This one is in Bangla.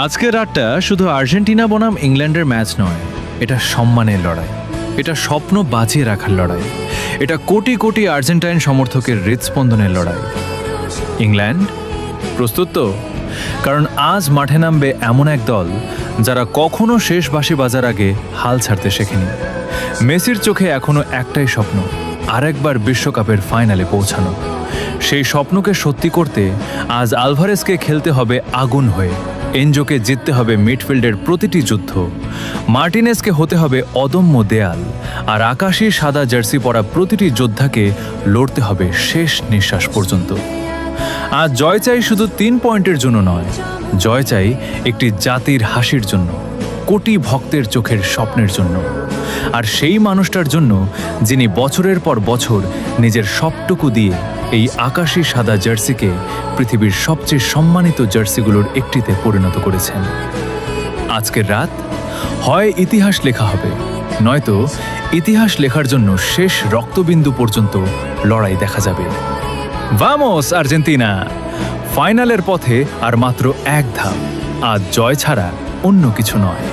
আজকের রাতটা শুধু আর্জেন্টিনা বনাম ইংল্যান্ডের ম্যাচ নয়, এটা সম্মানের লড়াই, এটা স্বপ্ন বাঁচিয়ে রাখার লড়াই, এটা কোটি কোটি আর্জেন্টাইন সমর্থকের হৃদস্পন্দনের লড়াই। ইংল্যান্ড প্রস্তুত তো? কারণ আজ মাঠে নামবে এমন এক দল যারা কখনো শেষ বাঁশি বাজার আগে হাল ছাড়তে শেখেনি। মেসির চোখে এখনো একটাই স্বপ্ন, আরেকবার বিশ্বকাপের ফাইনালে পৌঁছানো। সেই স্বপ্নকে সত্যি করতে আজ আলভারেজকে খেলতে হবে আগুন হয়ে, এনজোকে জিততে হবে মিডফিল্ডের প্রতিটি যুদ্ধ, মার্টিনেজকে হতে হবে অদম্য দেয়াল, আর আকাশী সাদা জার্সি পরা প্রতিটি যোদ্ধাকে লড়তে হবে শেষ নিঃশ্বাস পর্যন্ত। আজ জয় চাই শুধু 3 পয়েন্টের জন্য নয়, জয় চাই একটি জাতির হাসির জন্য, কোটি ভক্তের চোখের স্বপ্নের জন্য, আর সেই মানুষটার জন্য যিনি বছরের পর বছর নিজের সবটুকু দিয়ে এই আকাশী সাদা জার্সিকে পৃথিবীর সবচেয়ে সম্মানিত জার্সিগুলোর একটিতে পরিণত করেছেন। আজকের রাত হয় ইতিহাস লেখা হবে, নয়তো ইতিহাস লেখার জন্য শেষ রক্তবিন্দু পর্যন্ত লড়াই দেখা যাবে। Vamos Argentina! ফাইনালের পথে আর মাত্র এক ধাপ, আজ জয় ছাড়া অন্য কিছু নয়।